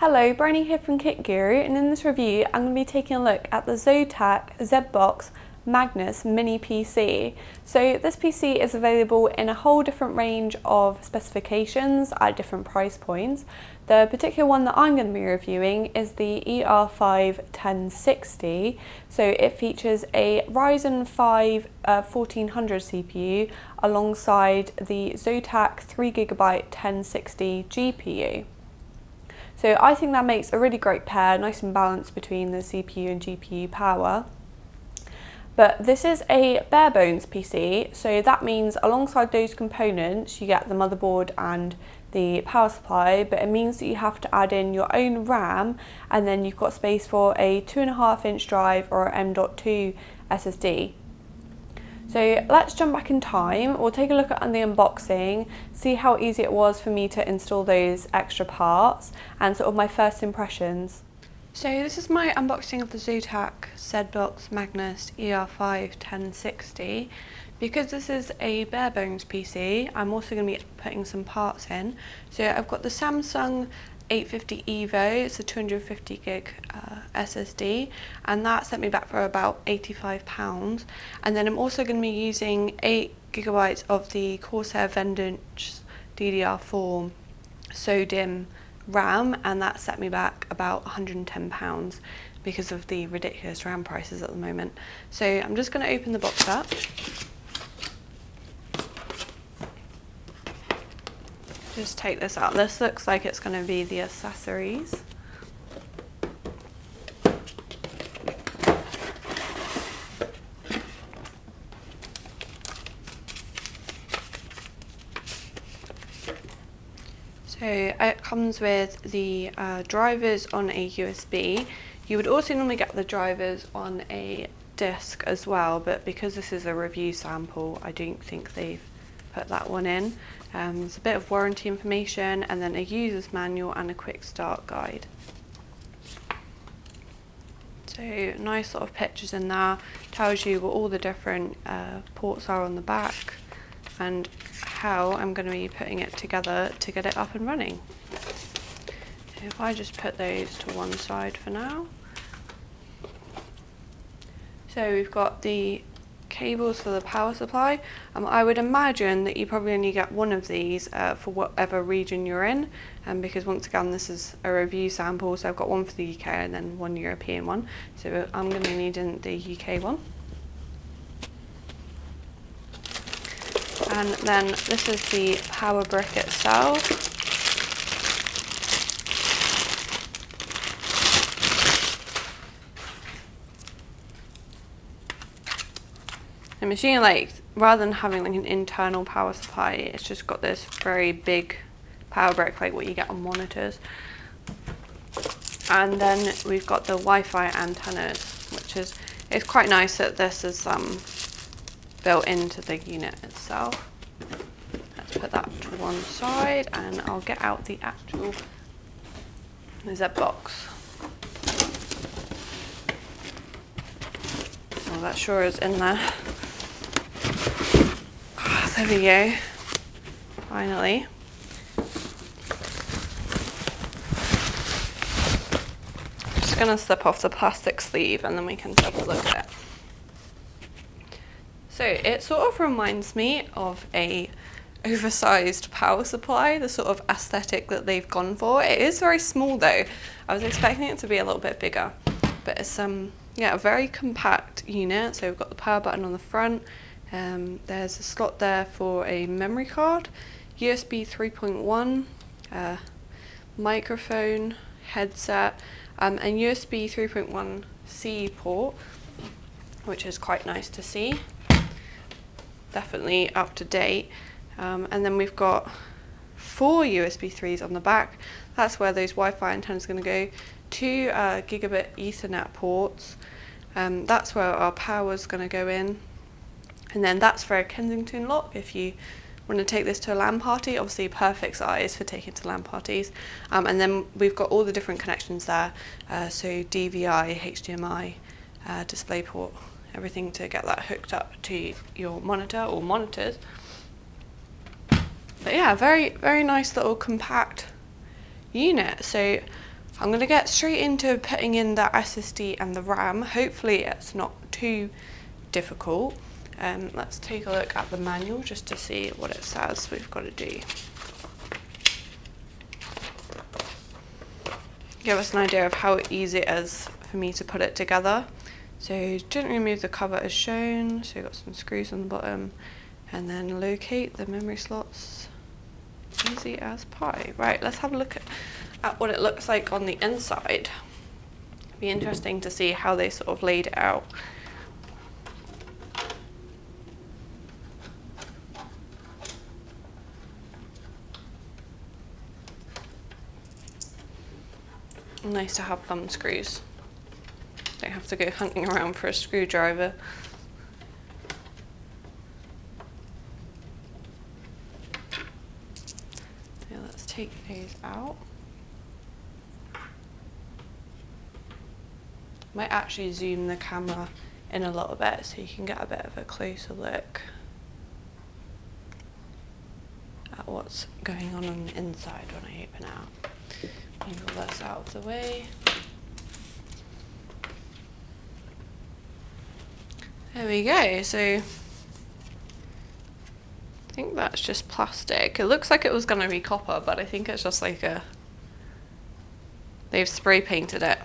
Hello, Bryony here from Kit Guru, and in this review I'm going to be taking a look at the Zotac ZBOX Magnus mini PC. So this PC is available in a whole different range of specifications at different price points. The particular one that I'm going to be reviewing is the ER5 1060. So it features a Ryzen 5 1400 CPU alongside the Zotac 3GB 1060 GPU. So I think that makes a really great pair, nice and balanced between the CPU and GPU power. But this is a bare bones PC, so that means alongside those components you get the motherboard and the power supply, but it means that you have to add in your own RAM, and then you've got space for a 2.5-inch drive or M.2 SSD. So let's jump back in time. We'll take a look at the unboxing, see how easy it was for me to install those extra parts, and sort of my first impressions. So this is my unboxing of the Zotac ZBOX Magnus ER5 1060. Because this is a bare bones PC, I'm also going to be putting some parts in. So I've got the Samsung 850 EVO, it's a 250 gig SSD, and that sent me back for about £85. And then I'm also going to be using 8 GB of the Corsair Vengeance DDR4 SODIMM RAM, and that set me back about £110 because of the ridiculous RAM prices at the moment. So I'm just going to open the box up. Just take this out. This looks like it's going to be the accessories. So it comes with the drivers on a USB. You would also normally get the drivers on a disc as well, but because this is a review sample, I don't think they've put that one in. There's a bit of warranty information, and then a user's manual and a quick start guide. So nice sort of pictures in there, tells you what all the different ports are on the back and how I'm going to be putting it together to get it up and running. So if I just put those to one side for now. So we've got the cables for the power supply. I would imagine that you probably only get one of these for whatever region you're in, because once again this is a review sample, so I've got one for the UK and then one European one, so I'm going to be needing the UK one. And then this is the power brick itself. I'm assuming, like, rather than having like an internal power supply, it's just got this very big power brick like what you get on monitors. And then we've got the Wi-Fi antennas, which is, it's quite nice that this is built into the unit itself. Let's put that to one side, and I'll get out the actual ZBOX. Oh, that sure is in there. There we go, finally. Just going to slip off the plastic sleeve and then we can have a look at it. So it sort of reminds me of a oversized power supply, the sort of aesthetic that they've gone for. It is very small though. I was expecting it to be a little bit bigger, but it's yeah, a very compact unit. So we've got the power button on the front. There's a slot there for a memory card, USB 3.1, microphone, headset, and USB 3.1C port, which is quite nice to see. Definitely up to date. And then we've got 4 USB 3s on the back. That's where those Wi-Fi antennas are going to go. 2 gigabit Ethernet ports. That's where our power is going to go in. And then that's for a Kensington lock if you want to take this to a LAN party. Obviously perfect size for taking to LAN parties. And then we've got all the different connections there. So DVI, HDMI, DisplayPort, everything to get that hooked up to your monitor or monitors. But yeah, very, very nice little compact unit. So I'm going to get straight into putting in the SSD and the RAM. Hopefully it's not too difficult. Let's take a look at the manual just to see what it says we've got to do. Give us an idea of how easy it is for me to put it together. So gently remove the cover as shown. So you've got some screws on the bottom, and then locate the memory slots. Easy as pie. Right, let's have a look at what it looks like on the inside. It'd be interesting to see how they sort of laid it out. Nice to have thumb screws. Don't have to go hunting around for a screwdriver. So let's take these out. Might actually zoom the camera in a little bit so you can get a bit of a closer look at what's going on the inside when I open it out. Move all this out of the way. There we go. So I think that's just plastic. It looks like it was going to be copper, but I think it's just like they've spray painted it.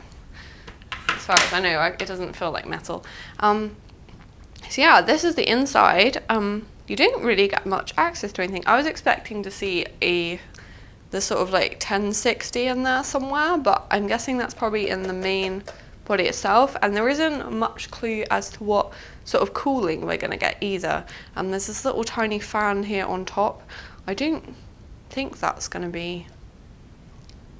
As far as I know, it doesn't feel like metal. So yeah, this is the inside. You don't really get much access to anything. I was expecting to see the sort of like 1060 in there somewhere, but I'm guessing that's probably in the main body itself, and there isn't much clue as to what sort of cooling we're going to get either. There's this little tiny fan here on top. I don't think that's going to be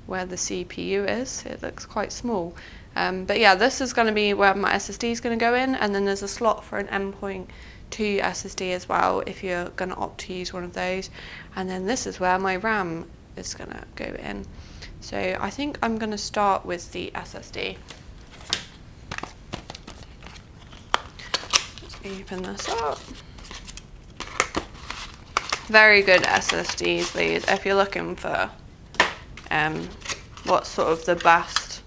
where the CPU is. It looks quite small. But yeah, this is going to be where my SSD is going to go in, and then there's a slot for an M.2 SSD as well if you're going to opt to use one of those. And then this is where my RAM is going to go in. So I think I'm going to start with the SSD. Let's open this up. Very good SSDs these, if you're looking for what's sort of the best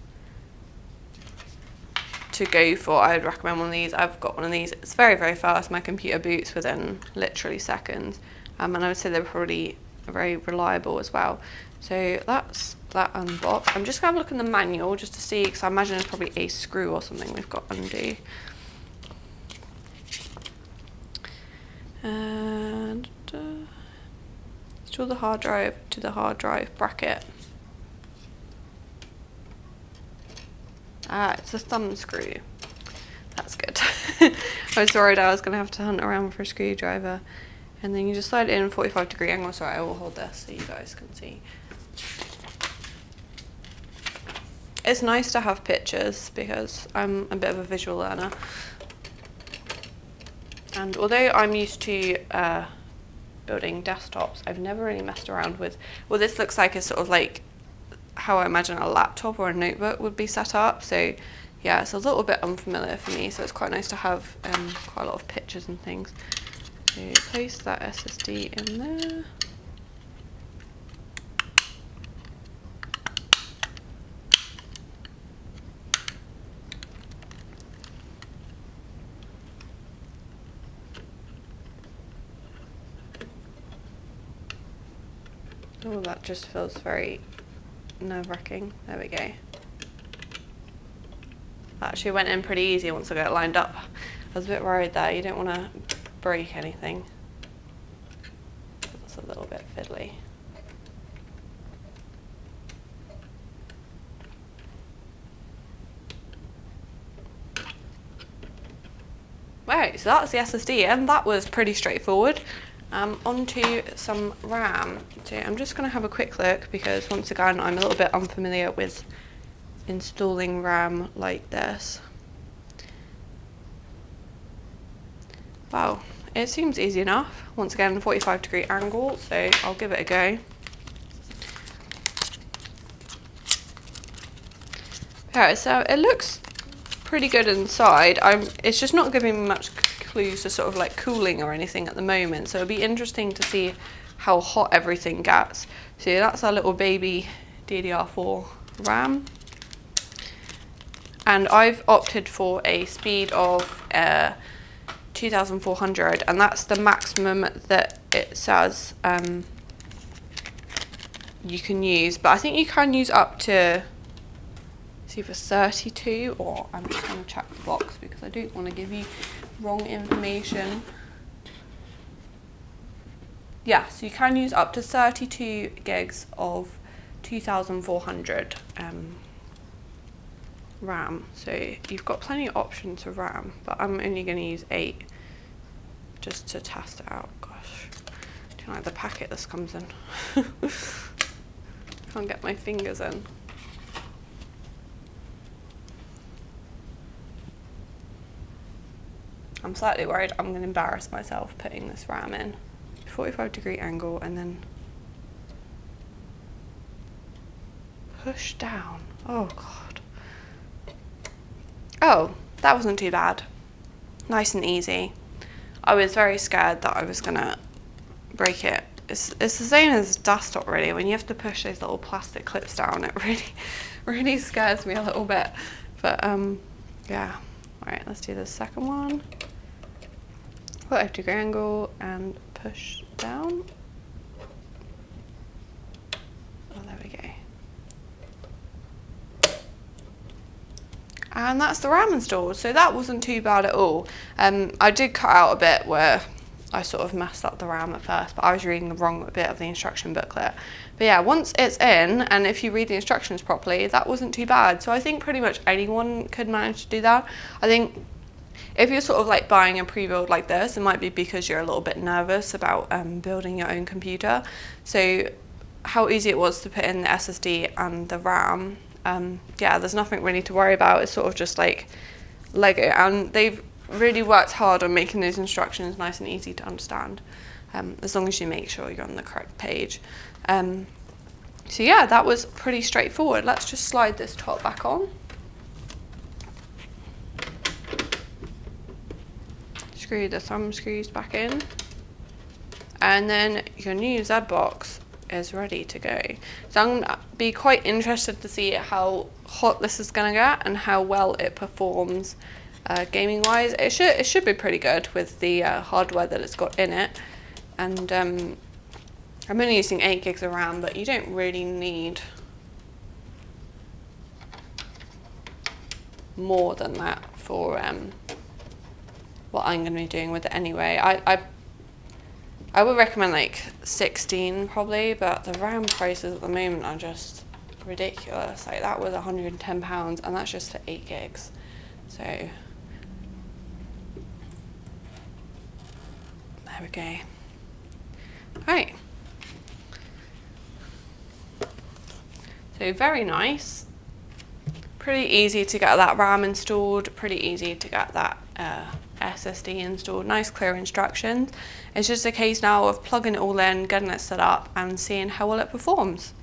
to go for. I would recommend one of these. I've got one of these. It's very, very fast. My computer boots within literally seconds, and I would say they're probably very reliable as well. So that's that unboxed. I'm just gonna have a look in the manual just to see, because I imagine there's probably a screw or something we've got to undo. And install the hard drive to the hard drive bracket. Ah, it's a thumb screw. That's good. I was worried I was gonna have to hunt around for a screwdriver. And then you just slide it in 45-degree angle. Sorry, I will hold this so you guys can see. It's nice to have pictures because I'm a bit of a visual learner. And although I'm used to building desktops, I've never really messed around with, well, this looks like it's sort of like how I imagine a laptop or a notebook would be set up. So yeah, it's a little bit unfamiliar for me. So it's quite nice to have quite a lot of pictures and things. So place that SSD in there. Oh, that just feels very nerve-wracking. There we go. That actually went in pretty easy once I got it lined up. I was a bit worried there. You don't want to break anything. That's a little bit fiddly. Right, so that's the SSD, and that was pretty straightforward. Onto some RAM. So I'm just going to have a quick look because once again I'm a little bit unfamiliar with installing RAM like this. Wow, it seems easy enough. Once again, 45-degree angle, so I'll give it a go. Yeah, so it looks pretty good inside. It's just not giving me much clues to sort of like cooling or anything at the moment, so it'll be interesting to see how hot everything gets. So that's our little baby DDR4 RAM. And I've opted for a speed of 2400, and that's the maximum that it says you can use. But I think you can use up to, it's either 32 or, I'm just going to check the box because I don't want to give you wrong information. Yeah, so you can use up to 32 gigs of 2400 RAM. So you've got plenty of options for RAM, but I'm only going to use 8 just to test it out. Gosh, do you like the packet this comes in? Can't get my fingers in. I'm slightly worried I'm going to embarrass myself putting this RAM in. 45-degree angle and then push down. Oh God. Oh, that wasn't too bad. Nice and easy. I was very scared that I was gonna break it. It's the same as desktop really. When you have to push those little plastic clips down, it really scares me a little bit. But yeah. All right, let's do the second one. 45-degree angle and push down. Oh, there we go. And that's the RAM installed, so that wasn't too bad at all. I did cut out a bit where I sort of messed up the RAM at first, but I was reading the wrong bit of the instruction booklet. But yeah, once it's in, and if you read the instructions properly, that wasn't too bad. So I think pretty much anyone could manage to do that. I think if you're sort of like buying a pre-build like this, it might be because you're a little bit nervous about building your own computer. So how easy it was to put in the SSD and the RAM, yeah, there's nothing really to worry about. It's sort of just like Lego, and they've really worked hard on making those instructions nice and easy to understand, as long as you make sure you're on the correct page. So yeah, that was pretty straightforward. Let's just slide this top back on. Screw the thumb screws back in, and then your new ZBOX is ready to go. So I'm going to be quite interested to see how hot this is going to get and how well it performs gaming wise. It should be pretty good with the hardware that it's got in it. And I'm only using 8 gigs of RAM, but you don't really need more than that for what I'm going to be doing with it anyway. I would recommend like 16 probably, but the RAM prices at the moment are just ridiculous. Like that was £110 and that's just for 8 gigs. So there we go. Right. So very nice. Pretty easy to get that RAM installed, pretty easy to get that SSD installed, nice clear instructions. It's just a case now of plugging it all in, getting it set up and seeing how well it performs.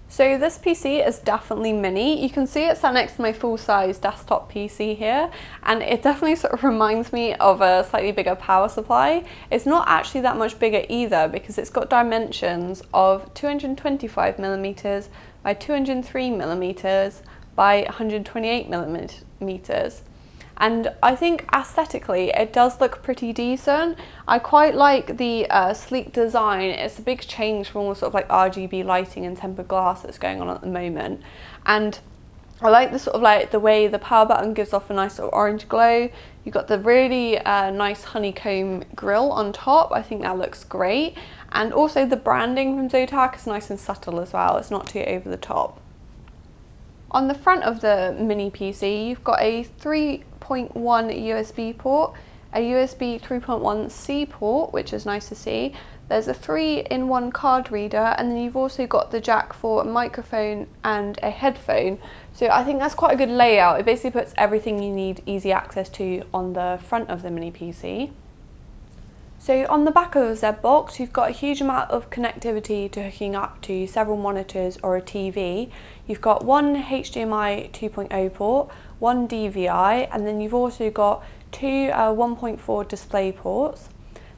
So this PC is definitely mini. You can see it sat next to my full-size desktop PC here, and it definitely sort of reminds me of a slightly bigger power supply. It's not actually that much bigger either because it's got dimensions of 225mm by 203mm by 128mm. And I think aesthetically it does look pretty decent. I quite like the sleek design. It's a big change from all sort of like RGB lighting and tempered glass that's going on at the moment. And I like the sort of like the way the power button gives off a nice sort of orange glow. You've got the really nice honeycomb grille on top. I think that looks great. And also the branding from Zotac is nice and subtle as well. It's not too over the top. On the front of the mini PC, you've got a 3.1 USB port, a USB 3.1C port, which is nice to see. There's a 3-in-1 card reader, and then you've also got the jack for a microphone and a headphone. So I think that's quite a good layout. It basically puts everything you need easy access to on the front of the mini PC. So on the back of the ZBOX, you've got a huge amount of connectivity to hooking up to several monitors or a TV. You've got one HDMI 2.0 port, one DVI, and then you've also got two 1.4 display ports.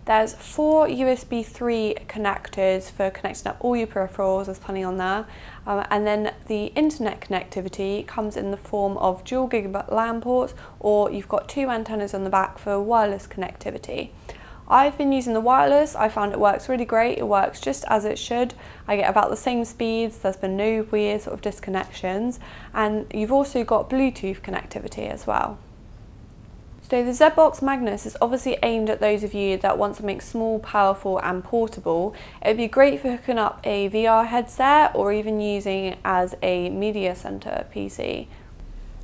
There's 4 USB 3 connectors for connecting up all your peripherals, there's plenty on there. And then the internet connectivity comes in the form of dual gigabit LAN ports, or you've got 2 antennas on the back for wireless connectivity. I've been using the wireless. I found it works really great. It works just as it should. I get about the same speeds. There's been no weird sort of disconnections. And you've also got Bluetooth connectivity as well. So the ZBOX Magnus is obviously aimed at those of you that want something small, powerful and portable. It would be great for hooking up a VR headset or even using it as a media center PC.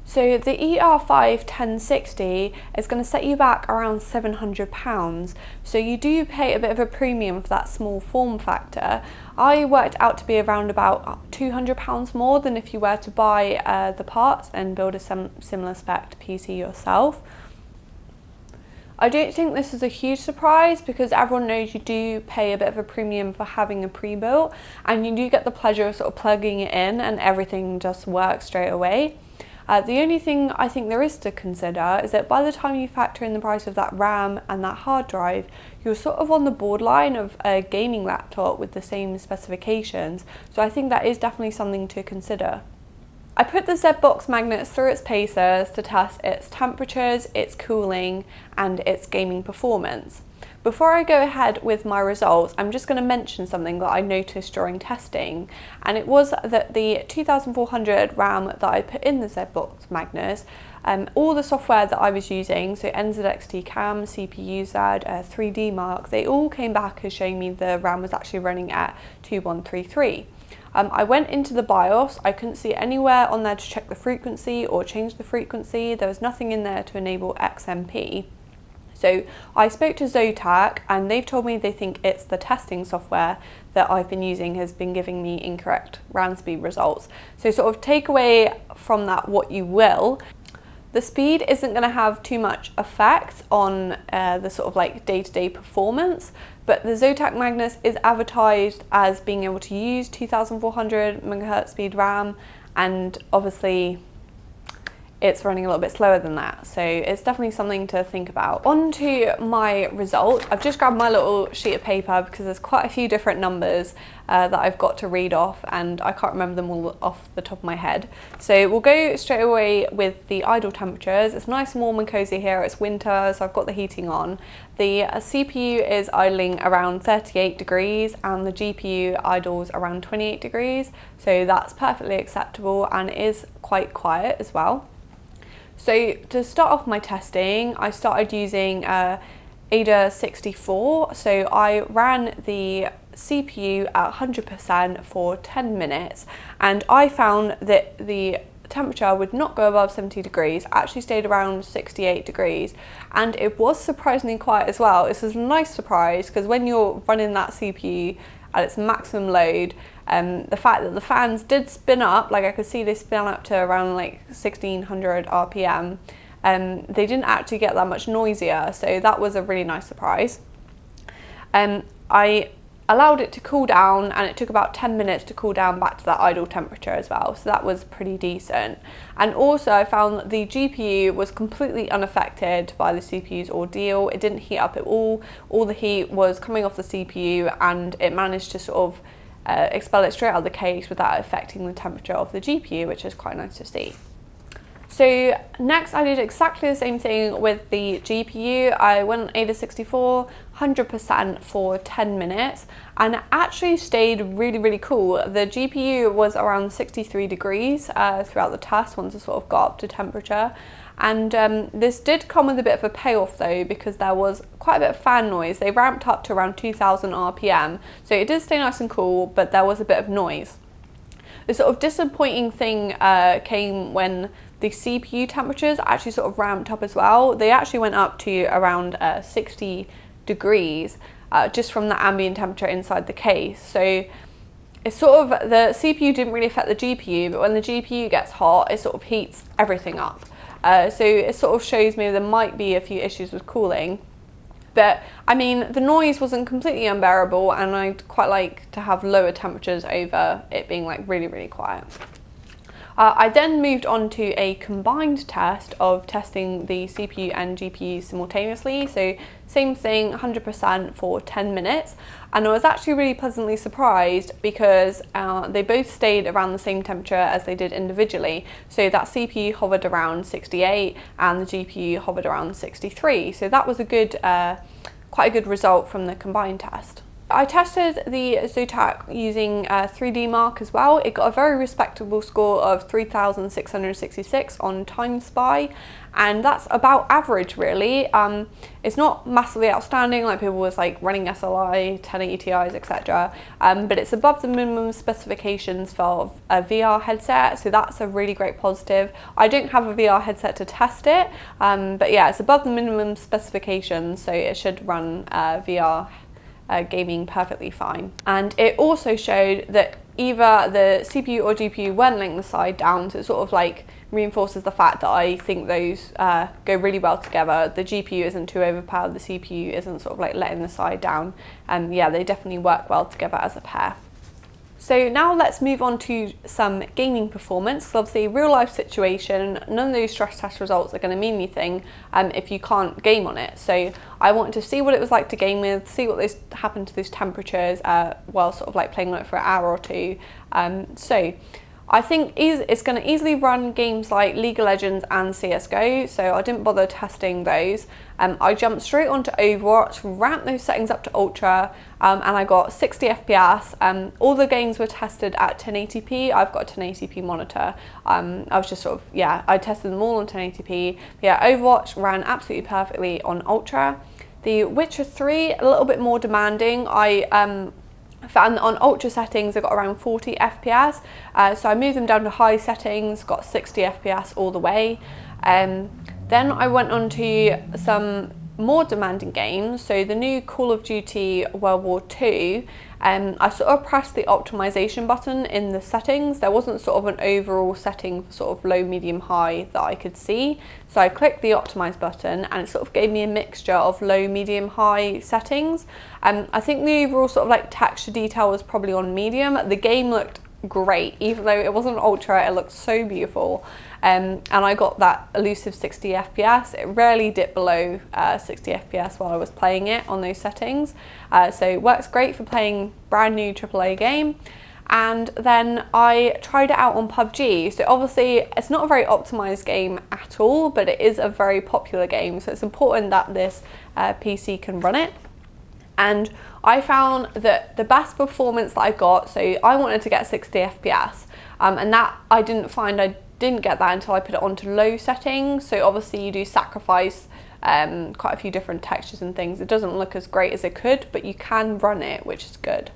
So the ER5 1060 is going to set you back around £700, so you do pay a bit of a premium for that small form factor. I worked out to be around about £200 more than if you were to buy the parts and build a similar spec PC yourself. I don't think this is a huge surprise because everyone knows you do pay a bit of a premium for having a pre-built, and you do get the pleasure of sort of plugging it in and everything just works straight away. The only thing I think there is to consider is that by the time you factor in the price of that RAM and that hard drive, you're sort of on the borderline of a gaming laptop with the same specifications, so I think that is definitely something to consider. I put the ZBOX Magnus through its paces to test its temperatures, its cooling and its gaming performance. Before I go ahead with my results, I'm just going to mention something that I noticed during testing, and it was that the 2400 RAM that I put in the ZBOX Magnus, all the software that I was using, so NZXT Cam, CPU-Z, 3D Mark, they all came back as showing me the RAM was actually running at 2133. I went into the BIOS, I couldn't see anywhere on there to check the frequency or change the frequency. There was nothing in there to enable XMP. So I spoke to Zotac and they've told me they think it's the testing software that I've been using has been giving me incorrect RAM speed results. So sort of take away from that what you will. The speed isn't going to have too much effect on the sort of like day-to-day performance, but the Zotac Magnus is advertised as being able to use 2400 MHz speed RAM, and obviously it's running a little bit slower than that, so it's definitely something to think about. On to my result. I've just grabbed my little sheet of paper because there's quite a few different numbers that I've got to read off and I can't remember them all off the top of my head. So we'll go straight away with the idle temperatures. It's nice and warm and cozy here. It's winter, so I've got the heating on. The CPU is idling around 38 degrees and the GPU idles around 28 degrees, so that's perfectly acceptable and is quite quiet as well. So to start off my testing, I started using Ada 64. So I ran the CPU at 100% for 10 minutes and I found that the temperature would not go above 70 degrees, actually stayed around 68 degrees, and it was surprisingly quiet as well. This is a nice surprise because when you're running that CPU at its maximum load, the fact that the fans did spin up, like I could see they spin up to around like 1600 RPM, they didn't actually get that much noisier, so that was a really nice surprise. I allowed it to cool down and it took about 10 minutes to cool down back to that idle temperature as well, so that was pretty decent. And also I found that the GPU was completely unaffected by the CPU's ordeal. It didn't heat up at all the heat was coming off the CPU and it managed to sort of expel it straight out of the case without affecting the temperature of the GPU, which is quite nice to see. So next I did exactly the same thing with the GPU. I went on Ada 64, 100% for 10 minutes and it actually stayed really cool. The GPU was around 63 degrees throughout the test once it sort of got up to temperature. And this did come with a bit of a payoff though, because there was quite a bit of fan noise. They ramped up to around 2000 RPM, so it did stay nice and cool, but there was a bit of noise. The sort of disappointing thing came when the CPU temperatures actually sort of ramped up as well. They actually went up to around 60 degrees just from the ambient temperature inside the case. So it's sort of, the CPU didn't really affect the GPU, but when the GPU gets hot, it sort of heats everything up. So it sort of shows me there might be a few issues with cooling. But I mean, the noise wasn't completely unbearable and I'd quite like to have lower temperatures over it being like really quiet. I then moved on to a combined test of testing the CPU and GPU simultaneously. So same thing, 100% for 10 minutes. And I was actually really pleasantly surprised because they both stayed around the same temperature as they did individually. So that CPU hovered around 68 and the GPU hovered around 63. So that was a good, quite a good result from the combined test. I tested the Zotac using 3D Mark as well. It got a very respectable score of 3,666 on Time Spy, and that's about average really. It's not massively outstanding like people was like running SLI, 1080 Ti's, etc. But it's above the minimum specifications for a VR headset, so that's a really great positive. I don't have a VR headset to test it, but yeah, it's above the minimum specifications, so it should run VR gaming perfectly fine. And it also showed that either the CPU or GPU weren't laying the side down, so it sort of like reinforces the fact that I think those go really well together. The GPU isn't too overpowered, the CPU isn't sort of like letting the side down, and yeah, they definitely work well together as a pair. So now let's move on to some gaming performance, because obviously real life situation, none of those stress test results are going to mean anything if you can't game on it. So I wanted to see what it was like to game with, see what happened to those temperatures while sort of like playing on it for an hour or two. So I think it's going to easily run games like League of Legends and CSGO, so I didn't bother testing those. I jumped straight onto Overwatch, ramped those settings up to Ultra, and I got 60 FPS. All the games were tested at 1080p. I've got a 1080p monitor. I was just sort of, yeah, I tested them all on 1080p. But yeah, Overwatch ran absolutely perfectly on Ultra. The Witcher 3, a little bit more demanding. I found that on Ultra settings I got around 40 FPS, so I moved them down to high settings, got 60 FPS all the way. Then I went on to some more demanding games, so the new Call of Duty World War II, I sort of pressed the optimization button in the settings. There wasn't sort of an overall setting for sort of low, medium, high that I could see. So I clicked the optimize button and it sort of gave me a mixture of low, medium, high settings. I think the overall sort of like texture detail was probably on medium. The game looked great, even though it wasn't ultra, it looked so beautiful. And I got that elusive 60 FPS. It rarely dipped below 60 FPS while I was playing it on those settings. So it works great for playing brand new AAA game. And then I tried it out on PUBG. So obviously it's not a very optimized game at all, but it is a very popular game. So it's important that this PC can run it. And I found that the best performance that I got, so I wanted to get 60 FPS, and that I didn't get that until I put it onto low settings. So obviously you do sacrifice quite a few different textures and things. It doesn't look as great as it could, but you can run it, which is good.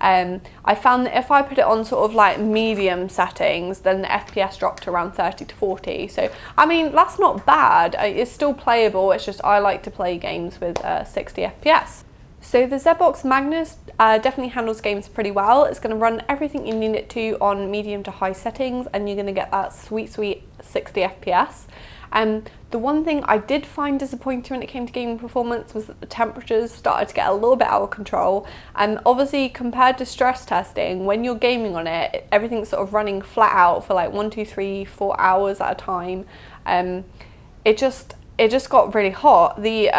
I found that if I put it on sort of like medium settings, then the FPS dropped to around 30 to 40. So, I mean, that's not bad. It's still playable. It's just I like to play games with 60 FPS. So the ZBOX Magnus definitely handles games pretty well. It's going to run everything you need it to on medium to high settings, and you're going to get that sweet 60 FPS. The one thing I did find disappointing when it came to gaming performance was that the temperatures started to get a little bit out of control. Obviously, compared to stress testing, when you're gaming on it, everything's sort of running flat out for like 1, 2, 3, 4 hours at a time. It just got really hot. The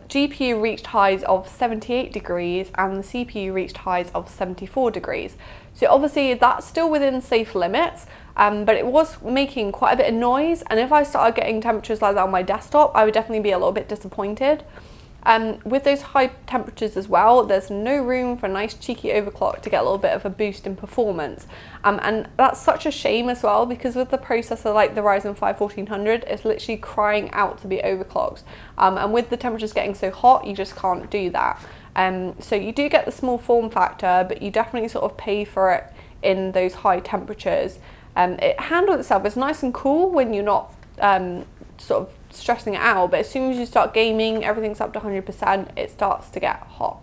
GPU reached highs of 78 degrees and the CPU reached highs of 74 degrees. So obviously that's still within safe limits, but it was making quite a bit of noise, and if I started getting temperatures like that on my desktop, I would definitely be a little bit disappointed. With those high temperatures as well, there's no room for a nice cheeky overclock to get a little bit of a boost in performance. And that's such a shame as well, because with the processor like the Ryzen 5 1400, it's literally crying out to be overclocked. And with the temperatures getting so hot, you just can't do that. So you do get the small form factor, but you definitely sort of pay for it in those high temperatures. It handles itself, it's nice and cool when you're not sort of stressing it out, but as soon as you start gaming, everything's up to 100%, it starts to get hot.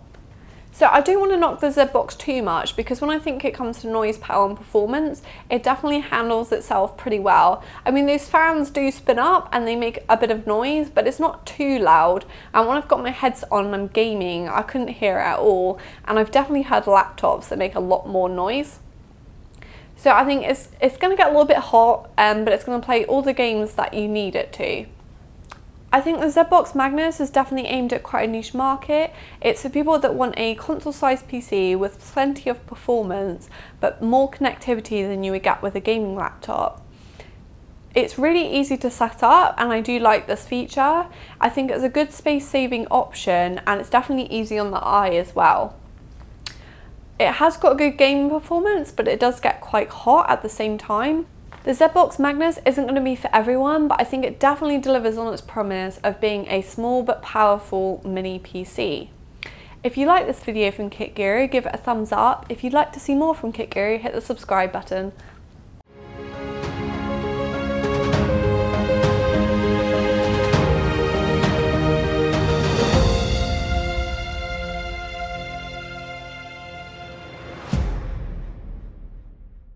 So I don't want to knock the ZBOX too much, because when I think it comes to noise, power and performance, it definitely handles itself pretty well. I mean, those fans do spin up and they make a bit of noise, but it's not too loud. And when I've got my headset on and I'm gaming, I couldn't hear it at all. And I've definitely heard laptops that make a lot more noise. So I think it's going to get a little bit hot, but it's going to play all the games that you need it to. I think the ZBOX Magnus is definitely aimed at quite a niche market. It's for people that want a console-sized PC with plenty of performance, but more connectivity than you would get with a gaming laptop. It's really easy to set up, and I do like this feature. I think it's a good space-saving option, and it's definitely easy on the eye as well. It has got a good gaming performance, but it does get quite hot at the same time. The ZBOX Magnus isn't going to be for everyone, but I think it definitely delivers on its promise of being a small but powerful mini PC. If you like this video from Kit Guru, give it a thumbs up. If you'd like to see more from Kit Guru, hit the subscribe button.